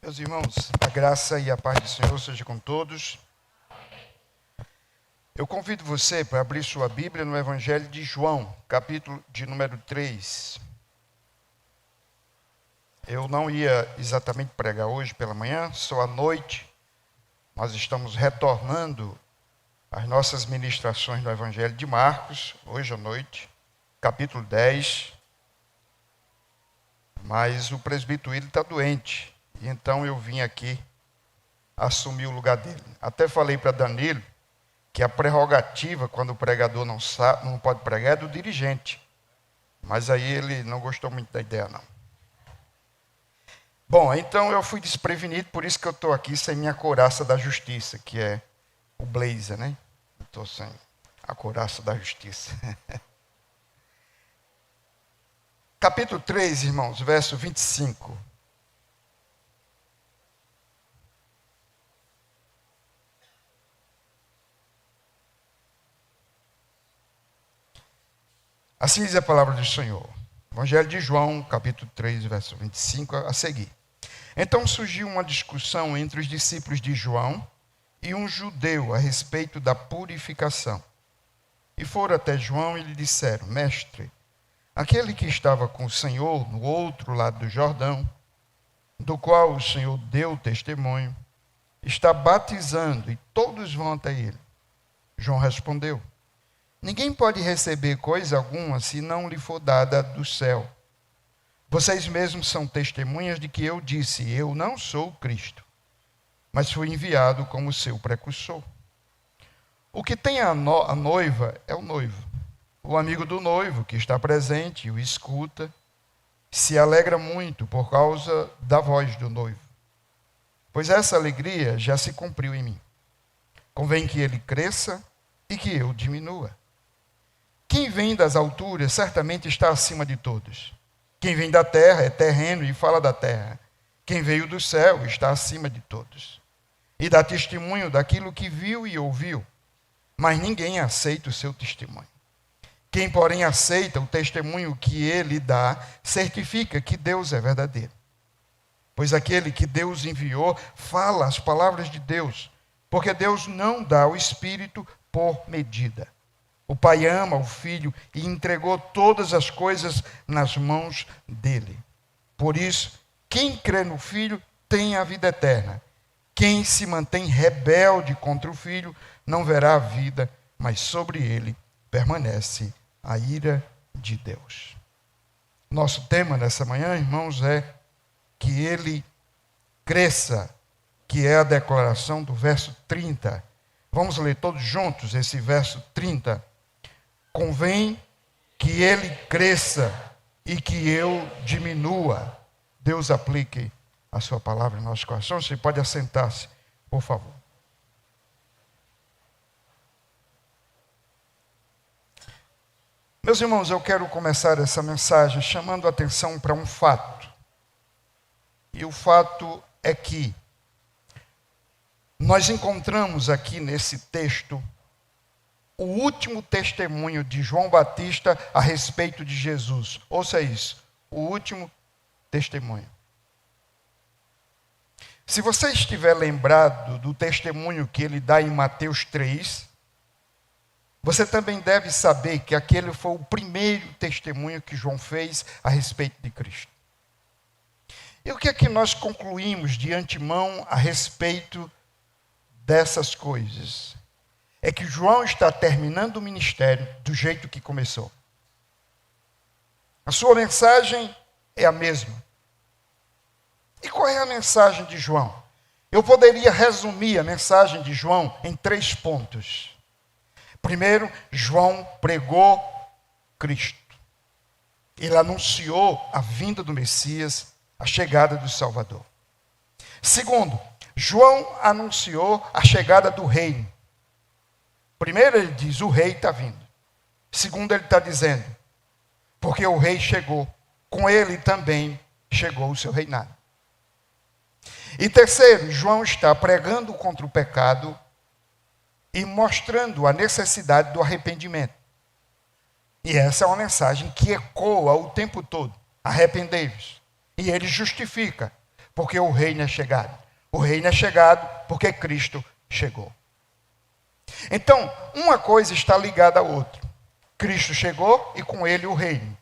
Meus irmãos, a graça e a paz do Senhor seja com todos. Eu convido você para abrir sua Bíblia no Evangelho de João, capítulo de número 3. Eu não ia exatamente pregar hoje pela manhã, só à noite. Nós estamos retornando às nossas ministrações no Evangelho de Marcos, hoje à noite, capítulo 10. Mas o presbítero Willi está doente. E então eu vim aqui assumir o lugar dele. Até falei para Danilo que a prerrogativa, quando o pregador não pode pregar, é do dirigente. Mas aí ele não gostou muito da ideia, não. Bom, então eu fui desprevenido, por isso que eu estou aqui sem minha couraça da justiça, que é o blazer, né? Estou sem a couraça da justiça. Capítulo 3, irmãos, verso 25. Assim diz a palavra do Senhor. Evangelho de João, capítulo 3, verso 25, a seguir. Então surgiu uma discussão entre os discípulos de João e um judeu a respeito da purificação. E foram até João e lhe disseram: Mestre, aquele que estava com o Senhor no outro lado do Jordão, do qual o Senhor deu testemunho, está batizando e todos vão até ele. João respondeu: Ninguém pode receber coisa alguma se não lhe for dada do céu. Vocês mesmos são testemunhas de que eu disse: Eu não sou o Cristo, mas fui enviado como seu precursor. O que tem a noiva é o noivo. O amigo do noivo, que está presente e o escuta, se alegra muito por causa da voz do noivo. Pois essa alegria já se cumpriu em mim. Convém que ele cresça e que eu diminua. Quem vem das alturas certamente está acima de todos. Quem vem da terra é terreno e fala da terra. Quem veio do céu está acima de todos. E dá testemunho daquilo que viu e ouviu, mas ninguém aceita o seu testemunho. Quem, porém, aceita o testemunho que ele dá, certifica que Deus é verdadeiro. Pois aquele que Deus enviou fala as palavras de Deus, porque Deus não dá o Espírito por medida. O Pai ama o Filho e entregou todas as coisas nas mãos dele. Por isso, quem crê no Filho tem a vida eterna. Quem se mantém rebelde contra o Filho não verá a vida, mas sobre ele permanece a ira de Deus. Nosso tema nessa manhã, irmãos, é que ele cresça, que é a declaração do verso 30. Vamos ler todos juntos esse verso 30. Convém que ele cresça e que eu diminua. Deus aplique a sua palavra em nosso coração. Você pode assentar-se, por favor. Meus irmãos, eu quero começar essa mensagem chamando a atenção para um fato. E o fato é que nós encontramos aqui nesse texto o último testemunho de João Batista a respeito de Jesus. Ouça isso, o último testemunho. Se você estiver lembrado do testemunho que ele dá em Mateus 3, você também deve saber que aquele foi o primeiro testemunho que João fez a respeito de Cristo. E o que é que nós concluímos de antemão a respeito dessas coisas? É que João está terminando o ministério do jeito que começou. A sua mensagem é a mesma. E qual é a mensagem de João? Eu poderia resumir a mensagem de João em 3 pontos. Primeiro, João pregou Cristo. Ele anunciou a vinda do Messias, a chegada do Salvador. Segundo, João anunciou a chegada do reino. Primeiro ele diz, o rei está vindo. Segundo ele está dizendo, porque o rei chegou, com ele também chegou o seu reinado. E terceiro, João está pregando contra o pecado e mostrando a necessidade do arrependimento. E essa é uma mensagem que ecoa o tempo todo. Arrependei-vos. E ele justifica. porque o reino é chegado. O reino é chegado porque Cristo chegou. Então, uma coisa está ligada à outra. Cristo chegou e com ele o reino.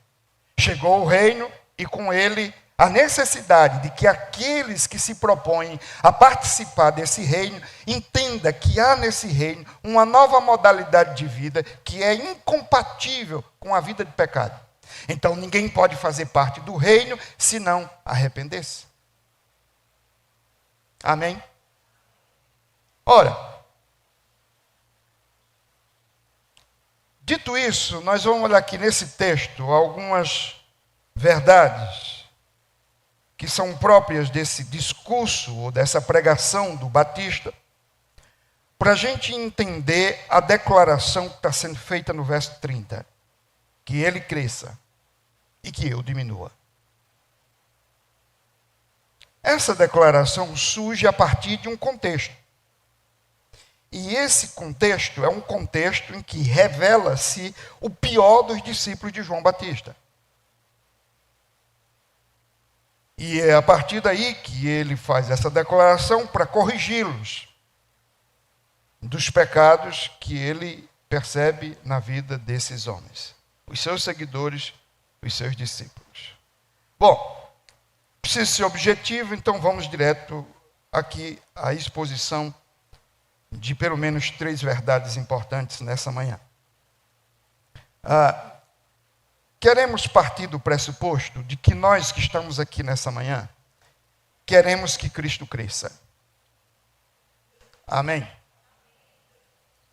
Chegou o reino e com ele a necessidade de que aqueles que se propõem a participar desse reino entenda que há nesse reino uma nova modalidade de vida que é incompatível com a vida de pecado. Então ninguém pode fazer parte do reino se não arrepender-se. Amém? Ora, dito isso, nós vamos olhar aqui nesse texto algumas verdades que são próprias desse discurso ou dessa pregação do Batista, para a gente entender a declaração que está sendo feita no verso 30, que ele cresça e que eu diminua. Essa declaração surge a partir de um contexto. E esse contexto é um contexto em que revela-se o pior dos discípulos de João Batista. E é a partir daí que ele faz essa declaração para corrigi-los dos pecados que ele percebe na vida desses homens, os seus seguidores, os seus discípulos. Bom, precisa ser objetivo, então vamos direto aqui à exposição de pelo menos 3 verdades importantes nessa manhã. Queremos partir do pressuposto de que nós que estamos aqui nessa manhã, queremos que Cristo cresça. Amém?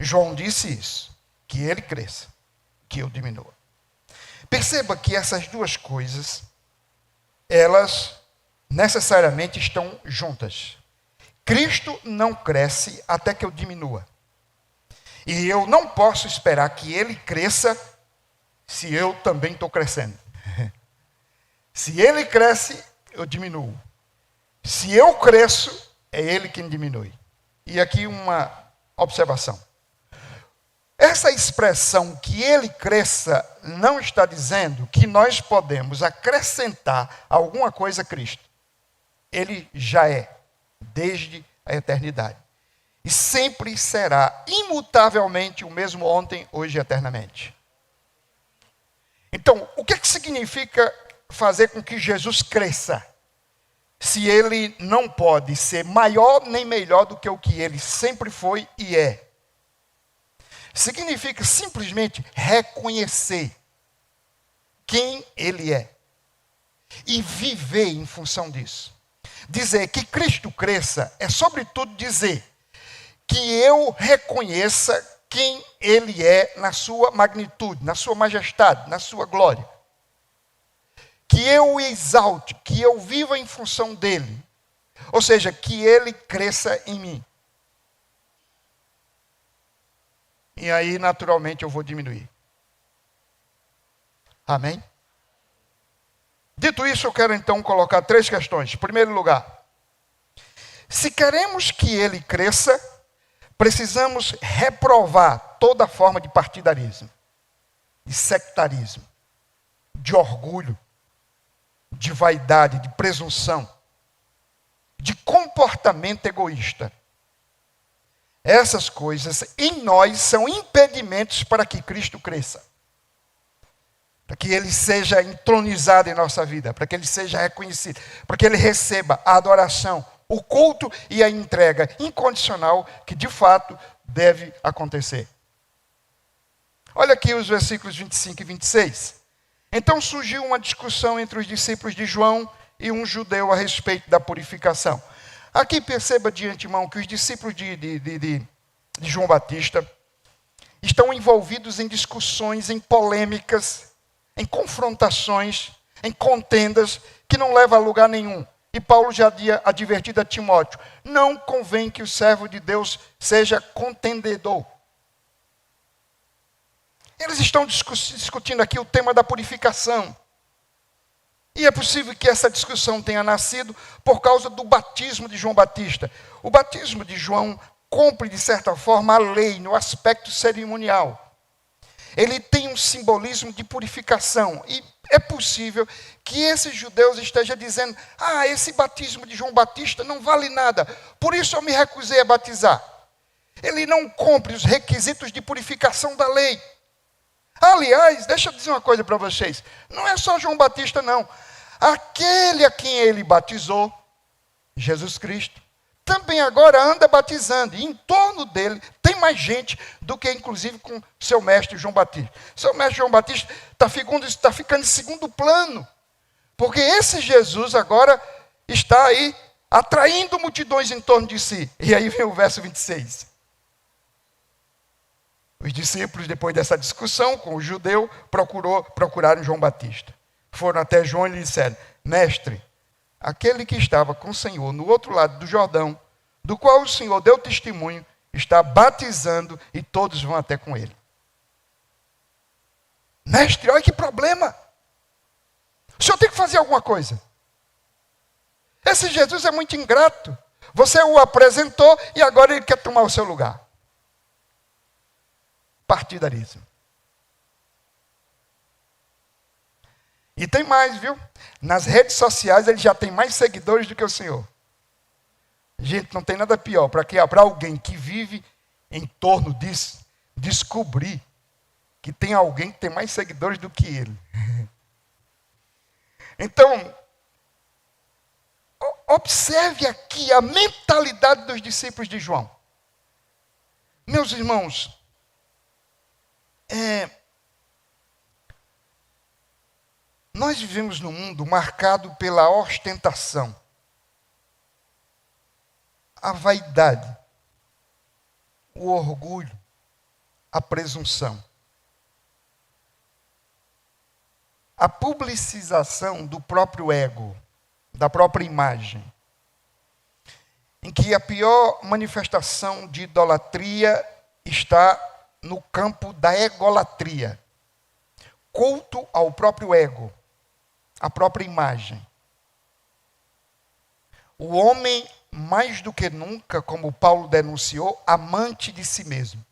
João disse isso, que ele cresça, que eu diminua. Perceba que essas duas coisas, elas necessariamente estão juntas. Cristo não cresce até que eu diminua. E eu não posso esperar que ele cresça se eu também estou crescendo. Se ele cresce, eu diminuo. Se eu cresço, é ele quem diminui. E aqui uma observação. Essa expressão que ele cresça não está dizendo que nós podemos acrescentar alguma coisa a Cristo. Ele já é, desde a eternidade. E sempre será imutavelmente o mesmo ontem, hoje e eternamente. Então, o que significa fazer com que Jesus cresça? Se ele não pode ser maior nem melhor do que o que ele sempre foi e é. Significa simplesmente reconhecer quem ele é e viver em função disso. Dizer que Cristo cresça é, sobretudo, dizer que eu reconheça quem ele é na sua magnitude, na sua majestade, na sua glória. Que eu o exalte, que eu viva em função dele. Ou seja, que ele cresça em mim. E aí, naturalmente, eu vou diminuir. Amém? Dito isso, eu quero então colocar 3 questões. Em primeiro lugar, se queremos que ele cresça, precisamos reprovar toda forma de partidarismo, de sectarismo, de orgulho, de vaidade, de presunção, de comportamento egoísta. Essas coisas em nós são impedimentos para que Cristo cresça. Para que ele seja entronizado em nossa vida, para que ele seja reconhecido, para que ele receba a adoração, o culto e a entrega incondicional que de fato deve acontecer. Olha aqui os versículos 25 e 26. Então surgiu uma discussão entre os discípulos de João e um judeu a respeito da purificação. Aqui perceba de antemão que os discípulos de João Batista estão envolvidos em discussões, em polêmicas, em confrontações, em contendas que não levam a lugar nenhum. E Paulo já havia advertido a Timóteo, não convém que o servo de Deus seja contendedor. Eles estão discutindo aqui o tema da purificação. E é possível que essa discussão tenha nascido por causa do batismo de João Batista. O batismo de João cumpre, de certa forma, a lei no aspecto cerimonial. Ele tem um simbolismo de purificação. E É possível que esses judeus estejam dizendo: esse batismo de João Batista não vale nada, por isso eu me recusei a batizar. Ele não cumpre os requisitos de purificação da lei. Aliás, deixa eu dizer uma coisa para vocês. Não é só João Batista, não. Aquele a quem ele batizou, Jesus Cristo, também agora anda batizando. E em torno dele tem mais gente do que inclusive com seu mestre João Batista. Seu mestre João Batista está ficando em segundo plano. Porque esse Jesus agora está aí atraindo multidões em torno de si. E aí vem o verso 26. Os discípulos, depois dessa discussão com o judeu, procuraram João Batista. Foram até João e lhe disseram: mestre, aquele que estava com o Senhor no outro lado do Jordão, do qual o Senhor deu testemunho, está batizando e todos vão até com ele. Mestre, olha que problema. O senhor tem que fazer alguma coisa. Esse Jesus é muito ingrato. Você o apresentou e agora ele quer tomar o seu lugar. Partidarismo. E tem mais, viu? Nas redes sociais ele já tem mais seguidores do que o Senhor. Gente, não tem nada pior para alguém que vive em torno disso, descobrir que tem alguém que tem mais seguidores do que ele. Então, observe aqui a mentalidade dos discípulos de João. Meus irmãos, nós vivemos num mundo marcado pela ostentação, a vaidade, o orgulho, a presunção, a publicização do próprio ego, da própria imagem, em que a pior manifestação de idolatria está no campo da egolatria, culto ao próprio ego, à própria imagem. O homem, mais do que nunca, como Paulo denunciou, amante de si mesmo.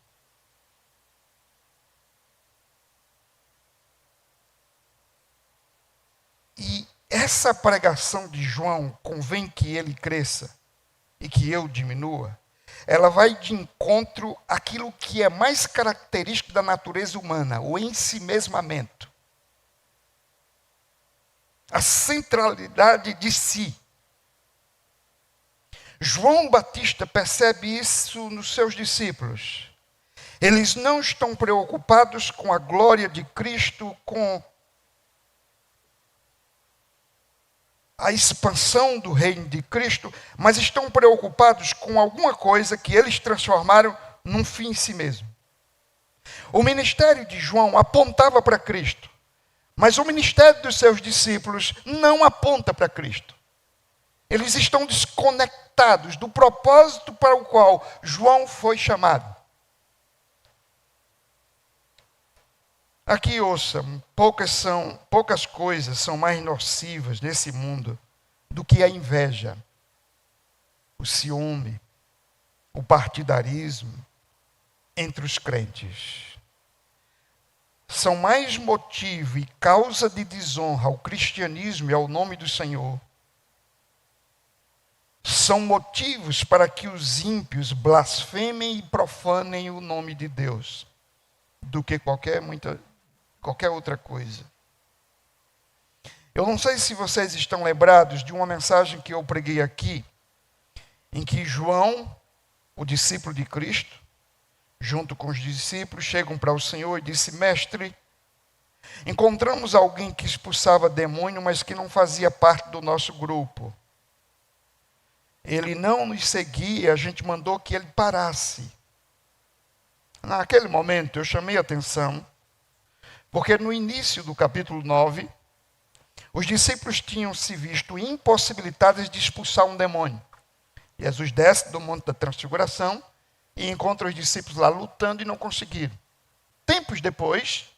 E essa pregação de João, convém que ele cresça e que eu diminua, ela vai de encontro àquilo que é mais característico da natureza humana, o ensimesmamento. A centralidade de si. João Batista percebe isso nos seus discípulos. Eles não estão preocupados com a glória de Cristo, com a expansão do reino de Cristo, mas estão preocupados com alguma coisa que eles transformaram num fim em si mesmo. O ministério de João apontava para Cristo, mas o ministério dos seus discípulos não aponta para Cristo. Eles estão desconectados do propósito para o qual João foi chamado. Aqui ouça, poucas coisas são mais nocivas nesse mundo do que a inveja, o ciúme, o partidarismo entre os crentes. São mais motivo e causa de desonra ao cristianismo e ao nome do Senhor. São motivos para que os ímpios blasfemem e profanem o nome de Deus, do que qualquer outra coisa. Eu não sei se vocês estão lembrados de uma mensagem que eu preguei aqui, em que João, o discípulo de Cristo, junto com os discípulos, chegam para o Senhor e disse: mestre, encontramos alguém que expulsava demônio, mas que não fazia parte do nosso grupo. Ele não nos seguia, a gente mandou que ele parasse. Naquele momento eu chamei a atenção, porque no início do capítulo 9, os discípulos tinham se visto impossibilitados de expulsar um demônio. Jesus desce do Monte da Transfiguração e encontra os discípulos lá lutando e não conseguiram. Tempos depois,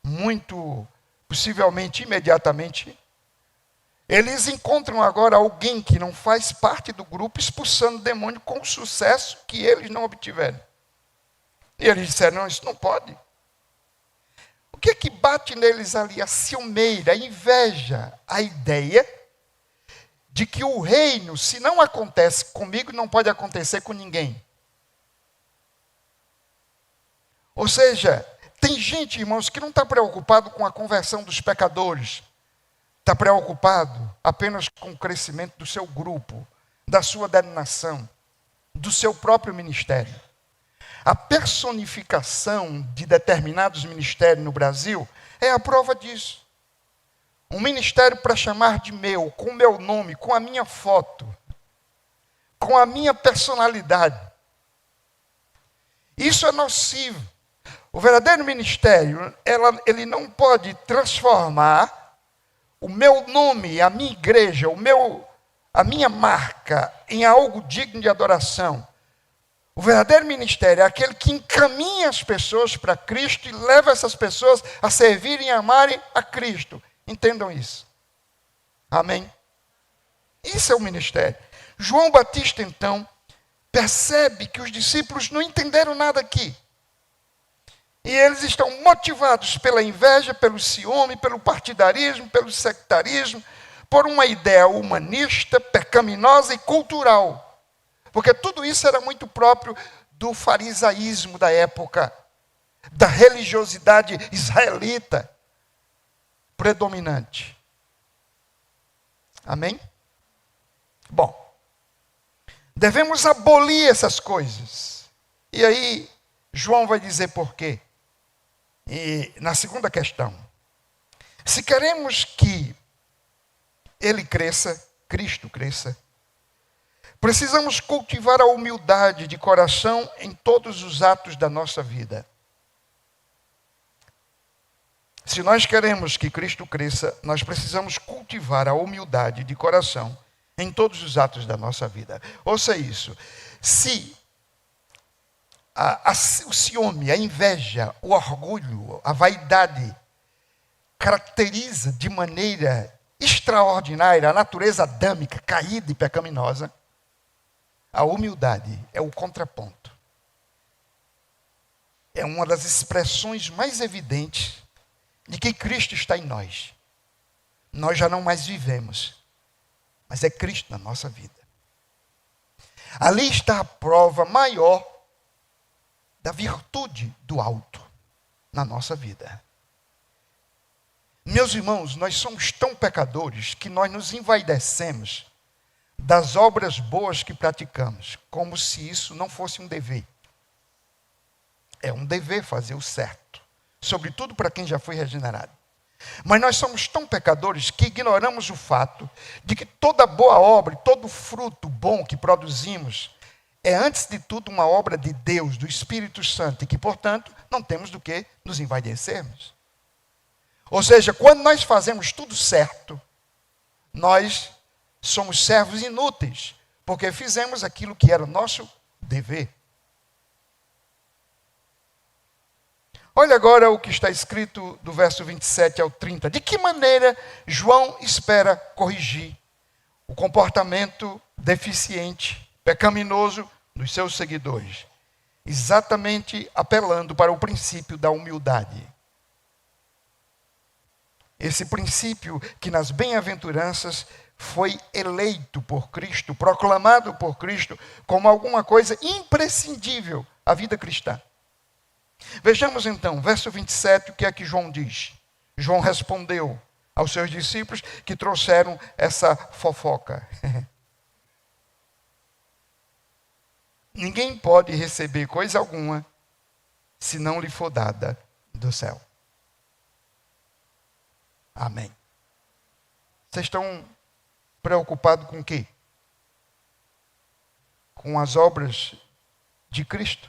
muito possivelmente imediatamente, eles encontram agora alguém que não faz parte do grupo expulsando o demônio com o sucesso que eles não obtiveram. E eles disseram: não, isso não pode. O que é que bate neles ali? A ciumeira, a inveja, a ideia de que o reino, se não acontece comigo, não pode acontecer com ninguém. Ou seja, tem gente, irmãos, que não está preocupado com a conversão dos pecadores. Está preocupado apenas com o crescimento do seu grupo, da sua denominação, do seu próprio ministério. A personificação de determinados ministérios no Brasil é a prova disso. Um ministério para chamar de meu, com o meu nome, com a minha foto, com a minha personalidade. Isso é nocivo. O verdadeiro ministério, ele não pode transformar o meu nome, a minha igreja, a minha marca em algo digno de adoração. O verdadeiro ministério é aquele que encaminha as pessoas para Cristo e leva essas pessoas a servirem e amarem a Cristo. Entendam isso. Amém? Isso é o ministério. João Batista, então, percebe que os discípulos não entenderam nada aqui. E eles estão motivados pela inveja, pelo ciúme, pelo partidarismo, pelo sectarismo, por uma ideia humanista, pecaminosa e cultural. Porque tudo isso era muito próprio do farisaísmo da época, da religiosidade israelita predominante. Amém? Bom, devemos abolir essas coisas. E aí, João vai dizer por quê. E na segunda questão, se queremos que ele cresça, Cristo cresça, precisamos cultivar a humildade de coração em todos os atos da nossa vida. Se nós queremos que Cristo cresça, nós precisamos cultivar a humildade de coração em todos os atos da nossa vida. Ouça isso. Se o ciúme, a inveja, o orgulho, a vaidade caracteriza de maneira extraordinária a natureza adâmica, caída e pecaminosa, a humildade é o contraponto. É uma das expressões mais evidentes de que Cristo está em nós. Nós já não mais vivemos, mas é Cristo na nossa vida. Ali está a prova maior da virtude do alto na nossa vida. Meus irmãos, nós somos tão pecadores que nós nos envaidecemos das obras boas que praticamos, como se isso não fosse um dever. É um dever fazer o certo, sobretudo para quem já foi regenerado. Mas nós somos tão pecadores que ignoramos o fato de que toda boa obra, todo fruto bom que produzimos, é antes de tudo uma obra de Deus, do Espírito Santo, e que, portanto, não temos do que nos envaidecermos. Ou seja, quando nós fazemos tudo certo, nós somos servos inúteis, porque fizemos aquilo que era o nosso dever. Olha agora o que está escrito do verso 27 ao 30. De que maneira João espera corrigir o comportamento deficiente, pecaminoso dos seus seguidores? Exatamente apelando para o princípio da humildade. Esse princípio que nas bem-aventuranças foi eleito por Cristo, proclamado por Cristo como alguma coisa imprescindível à vida cristã. Vejamos então, verso 27, o que é que João diz. João respondeu aos seus discípulos que trouxeram essa fofoca. Ninguém pode receber coisa alguma se não lhe for dada do céu. Amém. Vocês estão preocupados com o quê? Com as obras de Cristo.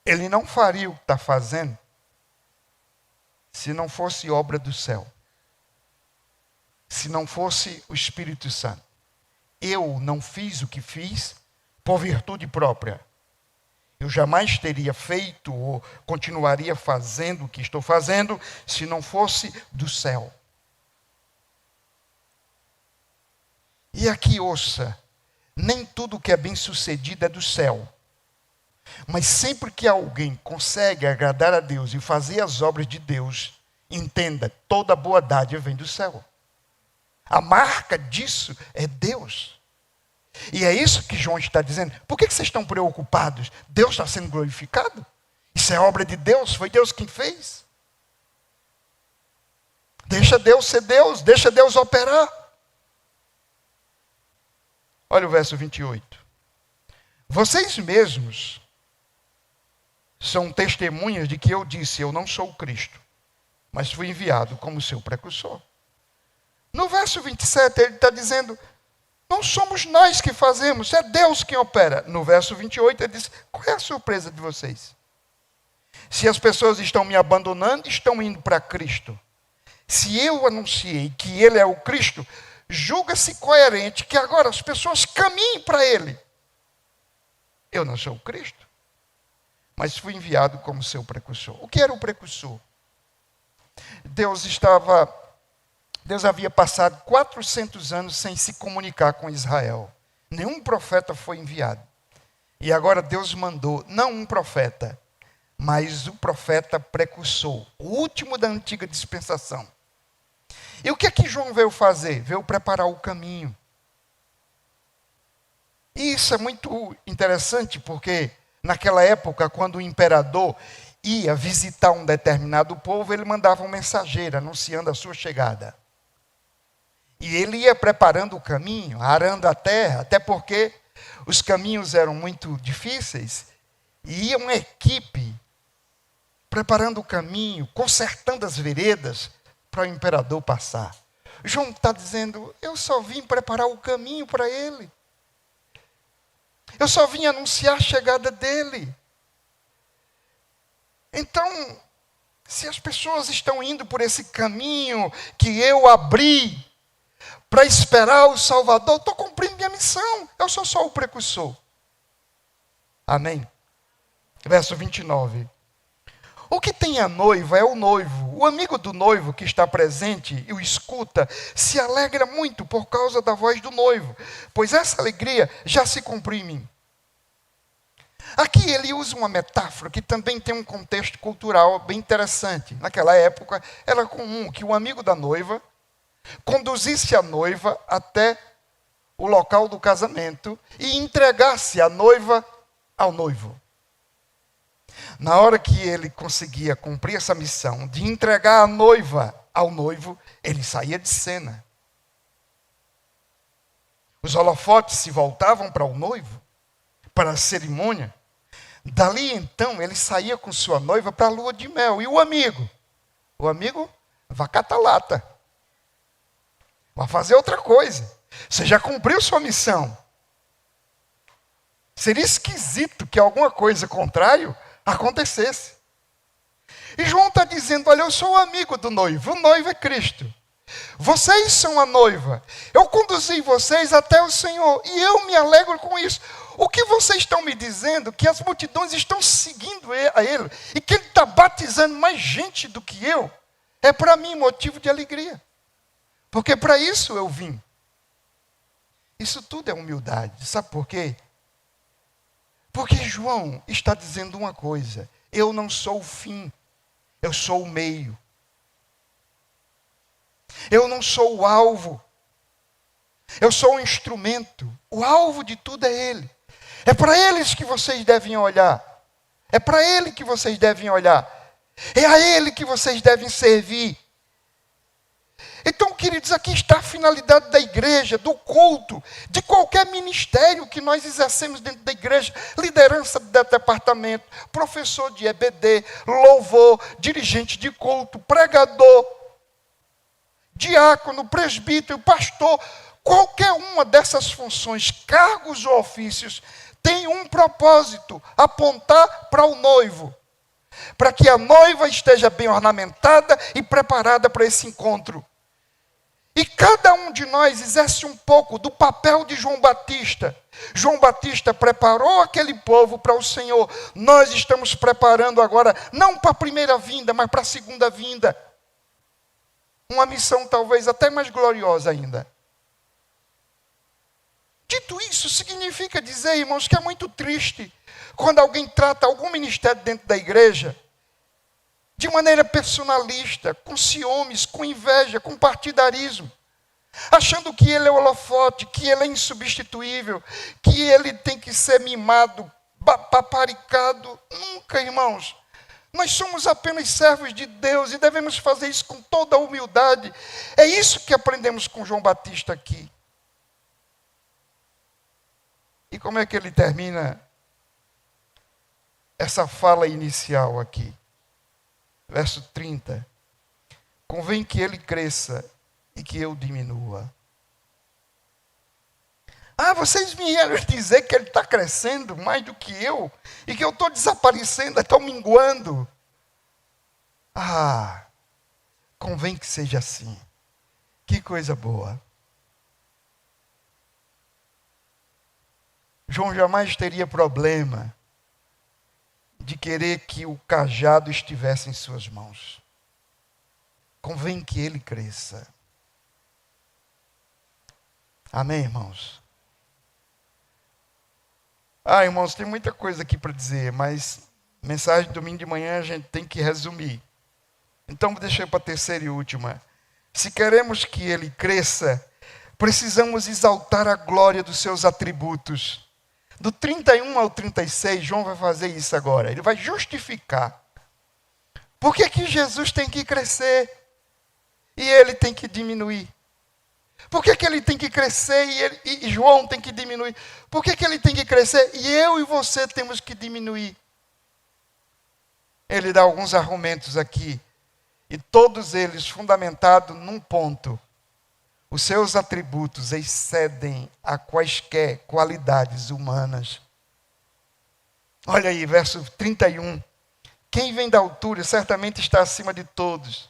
Ele não faria o que está fazendo se não fosse obra do céu. Se não fosse o Espírito Santo. Eu não fiz o que fiz por virtude própria. Eu jamais teria feito ou continuaria fazendo o que estou fazendo se não fosse do céu. E aqui ouça, nem tudo que é bem sucedido é do céu. Mas sempre que alguém consegue agradar a Deus e fazer as obras de Deus, Entenda, toda boa dádiva vem do céu. A marca disso é Deus. E é isso que João está dizendo. Por que vocês estão preocupados? Deus está sendo glorificado? Isso é obra de Deus, foi Deus quem fez. Deixa Deus ser Deus, deixa Deus operar. Olha o verso 28. Vocês mesmos são testemunhas de que eu disse, eu não sou o Cristo, mas fui enviado como seu precursor. No verso 27 ele está dizendo, não somos nós que fazemos, é Deus quem opera. No verso 28 ele diz, qual é a surpresa de vocês? Se as pessoas estão me abandonando, estão indo para Cristo. Se eu anunciei que Ele é o Cristo, julga-se coerente que agora as pessoas caminhem para Ele. Eu não sou o Cristo, mas fui enviado como seu precursor. O que era o precursor? Deus havia passado 400 anos sem se comunicar com Israel. Nenhum profeta foi enviado. E agora Deus mandou, não um profeta, mas o profeta precursor, o último da antiga dispensação. E o que é que João veio fazer? Veio preparar o caminho. E isso é muito interessante, porque naquela época, quando o imperador ia visitar um determinado povo, ele mandava um mensageiro anunciando a sua chegada. E ele ia preparando o caminho, arando a terra, até porque os caminhos eram muito difíceis, e ia uma equipe preparando o caminho, consertando as veredas para o imperador passar. João está dizendo, eu só vim preparar o caminho para ele. Eu só vim anunciar a chegada dele. Então, se as pessoas estão indo por esse caminho que eu abri para esperar o Salvador, estou cumprindo minha missão. Eu sou só o precursor. Amém? Verso 29. O que tem a noiva é o noivo. O amigo do noivo que está presente e o escuta se alegra muito por causa da voz do noivo, pois essa alegria já se cumpriu em mim. Aqui ele usa uma metáfora que também tem um contexto cultural bem interessante. Naquela época era comum que o amigo da noiva conduzisse a noiva até o local do casamento e entregasse a noiva ao noivo. Na hora que ele conseguia cumprir essa missão de entregar a noiva ao noivo, ele saía de cena. Os holofotes se voltavam para o noivo, para a cerimônia. Dali então ele saía com sua noiva para a lua de mel. E o amigo? O amigo vai catar lata. Vai fazer outra coisa. Você já cumpriu sua missão. Seria esquisito que alguma coisa contrária acontecesse. E João está dizendo, olha, eu sou o amigo do noivo. O noivo é Cristo. Vocês são a noiva. Eu conduzi vocês até o Senhor. E eu me alegro com isso. O que vocês estão me dizendo? Que as multidões estão seguindo a Ele. E que Ele está batizando mais gente do que eu. É para mim motivo de alegria. Porque para isso eu vim. Isso tudo é humildade. Sabe por quê? Porque João está dizendo uma coisa. Eu não sou o fim. Eu sou o meio. Eu não sou o alvo. Eu sou o instrumento. O alvo de tudo é Ele. É para eles que vocês devem olhar. É para Ele que vocês devem olhar. É a Ele que vocês devem servir. Então, queridos, aqui está a finalidade da igreja, do culto, de qualquer ministério que nós exercemos dentro da igreja, liderança de departamento, professor de EBD, louvor, dirigente de culto, pregador, diácono, presbítero, pastor, qualquer uma dessas funções, cargos ou ofícios, tem um propósito, apontar para o noivo, para que a noiva esteja bem ornamentada e preparada para esse encontro. E cada um de nós exerce um pouco do papel de João Batista. João Batista preparou aquele povo para o Senhor. Nós estamos preparando agora, não para a primeira vinda, mas para a segunda vinda. Uma missão talvez até mais gloriosa ainda. Dito isso, significa dizer, irmãos, que é muito triste quando alguém trata algum ministério dentro da igreja de maneira personalista, com ciúmes, com inveja, com partidarismo, achando que ele é o holofote, que ele é insubstituível, que ele tem que ser mimado, paparicado. Nunca, irmãos. Nós somos apenas servos de Deus e devemos fazer isso com toda a humildade. É isso que aprendemos com João Batista aqui. E como é que ele termina essa fala inicial aqui? Verso 30. Convém que ele cresça e que eu diminua. Vocês vieram dizer que ele está crescendo mais do que eu, e que eu estou desaparecendo, estou minguando. Convém que seja assim. Que coisa boa. João jamais teria problema de querer que o cajado estivesse em suas mãos. Convém que ele cresça. Amém, irmãos? Irmãos, tem muita coisa aqui para dizer, mas mensagem de domingo de manhã a gente tem que resumir. Então, deixei para a terceira e última. Se queremos que ele cresça, precisamos exaltar a glória dos seus atributos. Do 31 ao 36, João vai fazer isso agora. Ele vai justificar. Por que Jesus tem que crescer e ele tem que diminuir? Por que ele tem que crescer e João tem que diminuir? Por que ele tem que crescer e eu e você temos que diminuir? Ele dá alguns argumentos aqui, e todos eles fundamentados num ponto. Os seus atributos excedem a quaisquer qualidades humanas. Olha aí, verso 31. Quem vem da altura certamente está acima de todos.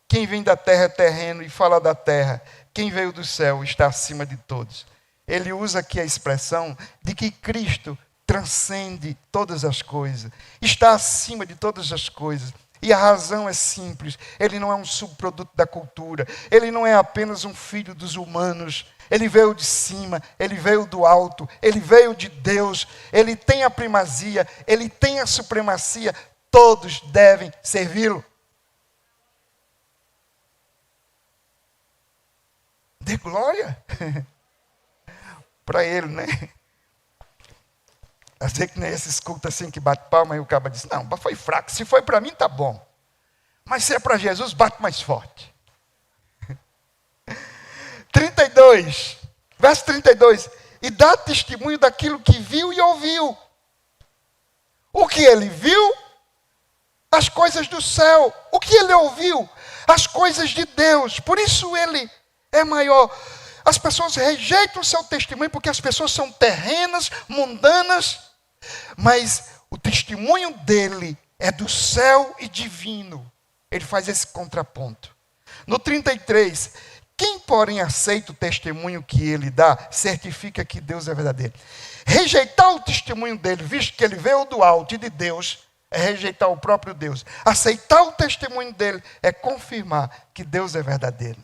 Quem vem da terra é terreno e fala da terra. Quem veio do céu está acima de todos. Ele usa aqui a expressão de que Cristo transcende todas as coisas. Está acima de todas as coisas. E a razão é simples. Ele não é um subproduto da cultura. Ele não é apenas um filho dos humanos. Ele veio de cima. Ele veio do alto. Ele veio de Deus. Ele tem a primazia. Ele tem a supremacia. Todos devem servi-lo. Dê glória para ele, né? Às vezes que nem esses cultos assim que bate palma e o cara diz, não, foi fraco. Se foi para mim, tá bom. Mas se é para Jesus, bate mais forte. 32, verso 32. E dá testemunho daquilo que viu e ouviu. O que ele viu? As coisas do céu. O que ele ouviu? As coisas de Deus. Por isso ele é maior. As pessoas rejeitam o seu testemunho porque as pessoas são terrenas, mundanas, mas o testemunho dele é do céu e divino. Ele faz esse contraponto. No 33, quem porém aceita o testemunho que ele dá, certifica que Deus é verdadeiro. Rejeitar o testemunho dele, visto que ele veio do alto e de Deus, é rejeitar o próprio Deus. Aceitar o testemunho dele é confirmar que Deus é verdadeiro.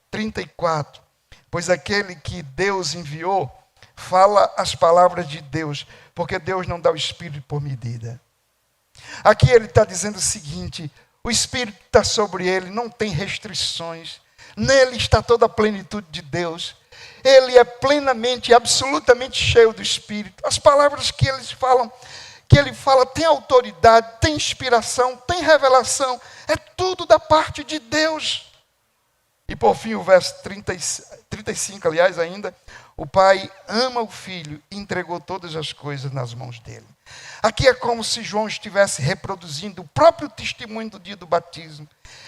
34. Pois aquele que Deus enviou fala as palavras de Deus, porque Deus não dá o Espírito por medida. Aqui ele está dizendo o seguinte: o Espírito está sobre ele, não tem restrições. Nele está toda a plenitude de Deus. Ele é plenamente, absolutamente cheio do Espírito. As palavras que ele fala, tem autoridade, tem inspiração, tem revelação. É tudo da parte de Deus. E por fim, o verso 35, aliás, ainda, o Pai ama o Filho e entregou todas as coisas nas mãos dele. Aqui é como se João estivesse reproduzindo o próprio testemunho do dia do batismo.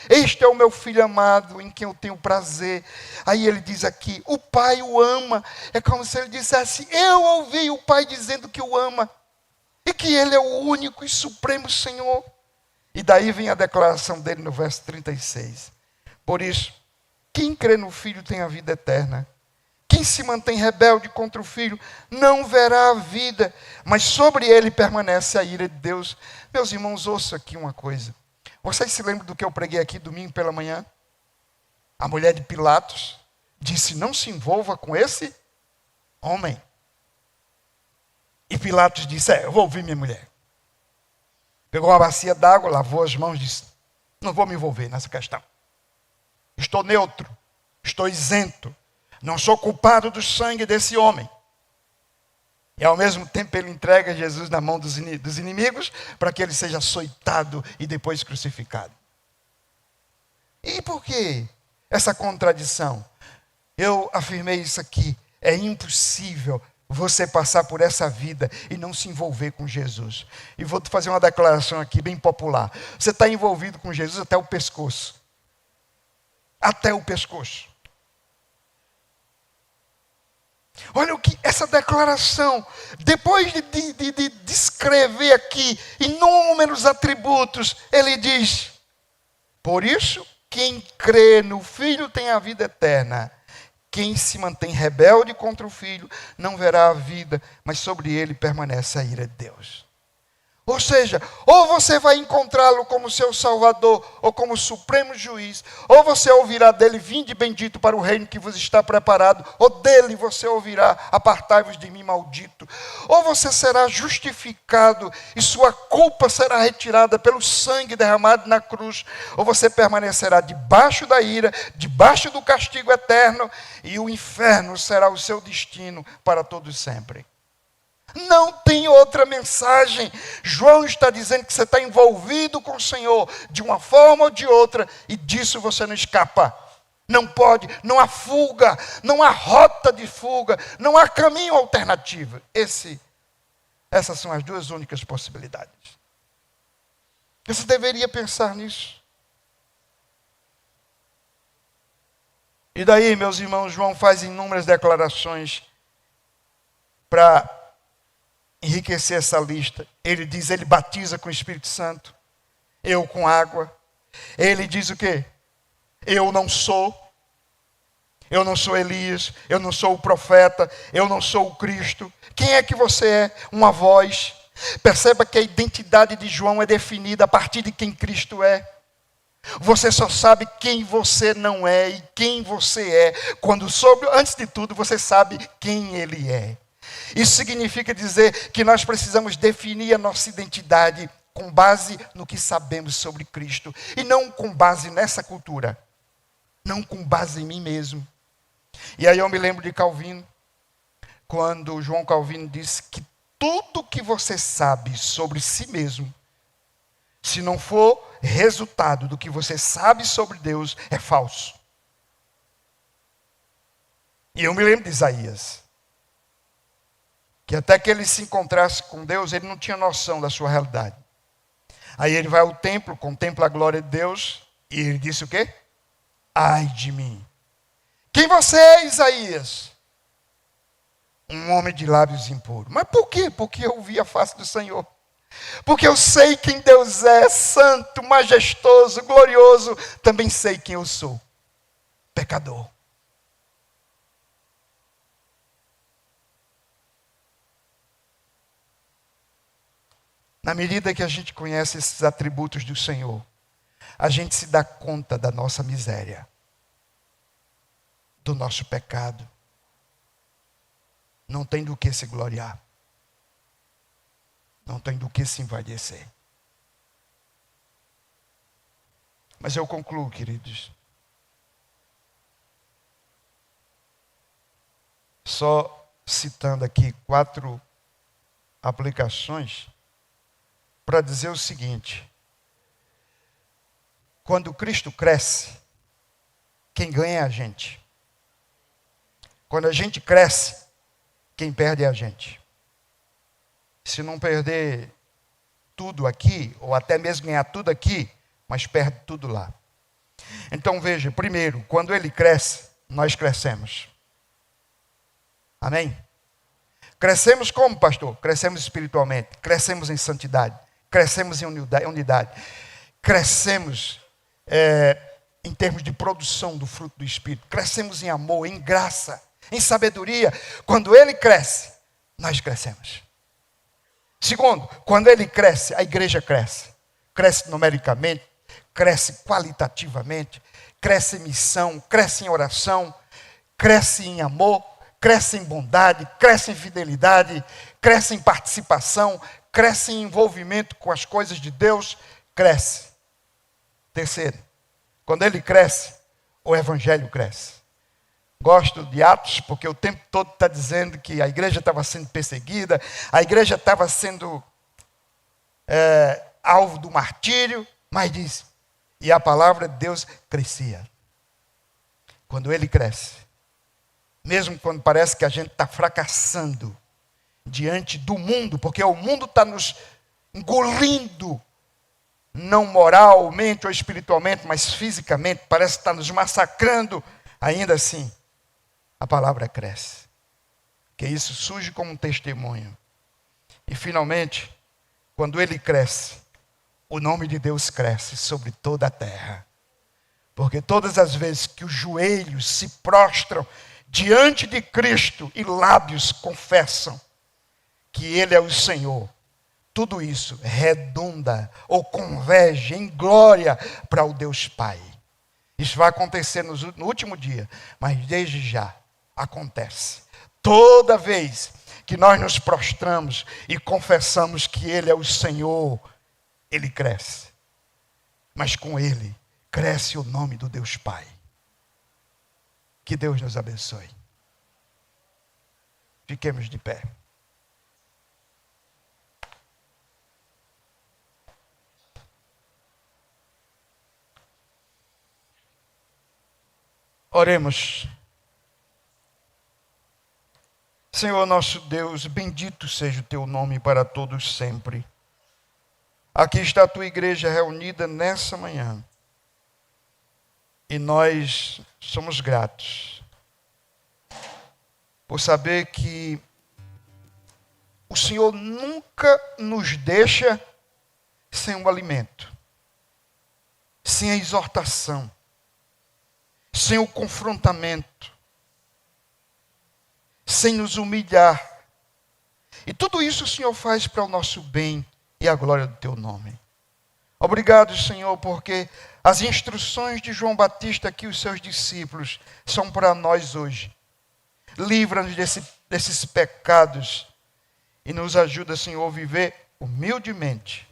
Este é o meu Filho amado, em quem eu tenho prazer. Aí ele diz aqui, o Pai o ama. É como se ele dissesse, eu ouvi o Pai dizendo que o ama. E que ele é o único e supremo Senhor. E daí vem a declaração dele no verso 36. Por isso, quem crê no Filho tem a vida eterna. Quem se mantém rebelde contra o Filho não verá a vida, mas sobre ele permanece a ira de Deus. Meus irmãos, ouçam aqui uma coisa. Vocês se lembram do que eu preguei aqui domingo pela manhã? A mulher de Pilatos disse, não se envolva com esse homem. E Pilatos disse, eu vou ouvir minha mulher. Pegou uma bacia d'água, lavou as mãos e disse: não vou me envolver nessa questão. Estou neutro, estou isento, não sou culpado do sangue desse homem. E ao mesmo tempo ele entrega Jesus na mão dos inimigos para que ele seja açoitado e depois crucificado. E por que essa contradição? Eu afirmei isso aqui. É impossível você passar por essa vida e não se envolver com Jesus. E vou fazer uma declaração aqui bem popular. Você está envolvido com Jesus até o pescoço. Até o pescoço. Olha o que essa declaração, depois de descrever aqui inúmeros atributos, ele diz: por isso, quem crê no Filho tem a vida eterna. Quem se mantém rebelde contra o Filho não verá a vida, mas sobre ele permanece a ira de Deus. Ou seja, ou você vai encontrá-lo como seu Salvador, ou como supremo juiz, ou você ouvirá dele: vinde bendito para o reino que vos está preparado, ou dele você ouvirá: apartai-vos de mim, maldito. Ou você será justificado e sua culpa será retirada pelo sangue derramado na cruz, ou você permanecerá debaixo da ira, debaixo do castigo eterno, e o inferno será o seu destino para todos sempre. Não tem outra mensagem. João está dizendo que você está envolvido com o Senhor de uma forma ou de outra, e disso você não escapa. Não pode, não há fuga, não há rota de fuga, não há caminho alternativo. Essas são as duas únicas possibilidades. Você deveria pensar nisso. E daí, meus irmãos, João faz inúmeras declarações para enriquecer essa lista. Ele diz: ele batiza com o Espírito Santo, eu com água. Ele diz o quê? Eu não sou Elias, eu não sou o profeta, eu não sou o Cristo. Quem é que você é? Uma voz. Perceba que a identidade de João é definida a partir de quem Cristo é. Você só sabe quem você não é e quem você é quando antes de tudo, você sabe quem ele é. Isso significa dizer que nós precisamos definir a nossa identidade com base no que sabemos sobre Cristo. E não com base nessa cultura. Não com base em mim mesmo. E aí eu me lembro de Calvino, quando João Calvino disse que tudo que você sabe sobre si mesmo, se não for resultado do que você sabe sobre Deus, é falso. E eu me lembro de Isaías, que até que ele se encontrasse com Deus, ele não tinha noção da sua realidade. Aí ele vai ao templo, contempla a glória de Deus, e ele disse o quê? Ai de mim. Quem você é, Isaías? Um homem de lábios impuros. Mas por quê? Porque eu vi a face do Senhor. Porque eu sei quem Deus é, santo, majestoso, glorioso. Também sei quem eu sou, pecador. Na medida que a gente conhece esses atributos do Senhor, a gente se dá conta da nossa miséria, do nosso pecado. Não tem do que se gloriar. Não tem do que se envaidecer. Mas eu concluo, queridos. Só citando aqui 4 aplicações para dizer o seguinte: quando Cristo cresce, quem ganha é a gente. Quando a gente cresce, quem perde é a gente. Se não perder tudo aqui, ou até mesmo ganhar tudo aqui, mas perde tudo lá. Então veja, primeiro, quando ele cresce, nós crescemos. Amém? Crescemos como, pastor? Crescemos espiritualmente, crescemos em santidade, crescemos em unidade, crescemos em termos de produção do fruto do Espírito, crescemos em amor, em graça, em sabedoria. Quando ele cresce, nós crescemos. Segundo, quando ele cresce, a igreja cresce. Cresce numericamente, cresce qualitativamente, cresce em missão, cresce em oração, cresce em amor, cresce em bondade, cresce em fidelidade, cresce em participação, cresce em envolvimento com as coisas de Deus, cresce. Terceiro, quando ele cresce, o evangelho cresce. Gosto de Atos, porque o tempo todo está dizendo que a igreja estava sendo perseguida, a igreja estava sendo alvo do martírio, mas diz, e a palavra de Deus crescia. Quando ele cresce, mesmo quando parece que a gente está fracassando diante do mundo, porque o mundo está nos engolindo, não moralmente ou espiritualmente, mas fisicamente, parece que está nos massacrando, ainda assim, a palavra cresce. Que isso surge como um testemunho. E finalmente, quando ele cresce, o nome de Deus cresce sobre toda a terra. Porque todas as vezes que os joelhos se prostram diante de Cristo e lábios confessam que Ele é o Senhor, tudo isso redunda ou converge em glória para o Deus Pai. Isso vai acontecer no último dia, mas desde já acontece. Toda vez que nós nos prostramos e confessamos que Ele é o Senhor, Ele cresce. Mas com Ele cresce o nome do Deus Pai. Que Deus nos abençoe. Fiquemos de pé. Oremos. Senhor nosso Deus, bendito seja o teu nome para todos sempre. Aqui está a tua igreja reunida nessa manhã. E nós somos gratos por saber que o Senhor nunca nos deixa sem um alimento, sem a exortação, sem o confrontamento, sem nos humilhar. E tudo isso o Senhor faz para o nosso bem e a glória do teu nome. Obrigado, Senhor, porque as instruções de João Batista aqui, os seus discípulos, são para nós hoje. Livra-nos desses pecados e nos ajuda, Senhor, a viver humildemente,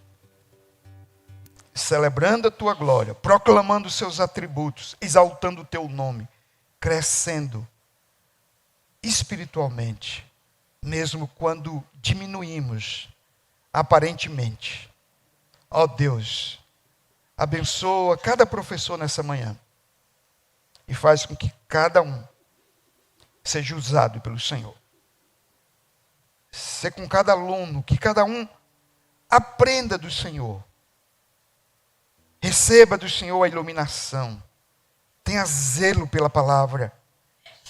celebrando a tua glória, proclamando os seus atributos, exaltando o teu nome, crescendo espiritualmente, mesmo quando diminuímos aparentemente. Ó Deus, abençoa cada professor nessa manhã e faz com que cada um seja usado pelo Senhor. Ser com cada aluno, que cada um aprenda do Senhor. Receba do Senhor a iluminação. Tenha zelo pela palavra,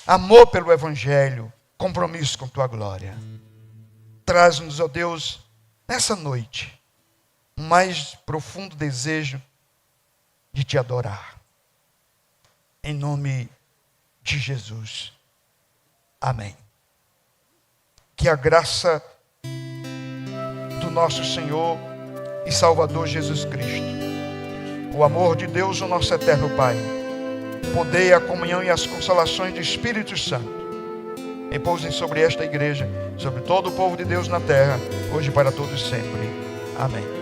amor pelo Evangelho, compromisso com tua glória. Traz-nos, ó Deus, nessa noite, um mais profundo desejo de te adorar. Em nome de Jesus. Amém. Que a graça do nosso Senhor e Salvador Jesus Cristo, o amor de Deus, o nosso eterno Pai, o poder e a comunhão e as consolações do Espírito Santo repousem sobre esta igreja, sobre todo o povo de Deus na terra, hoje e para todos sempre. Amém.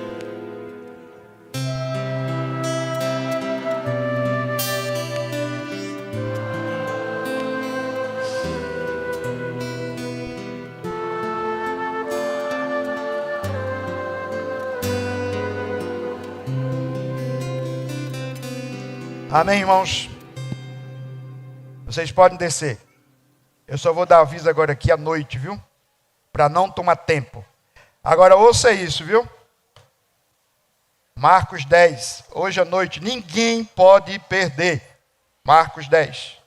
Amém, irmãos? Vocês podem descer. Eu só vou dar aviso agora aqui à noite, viu? Para não tomar tempo. Agora ouça isso, viu? Marcos 10. Hoje à noite ninguém pode perder. Marcos 10.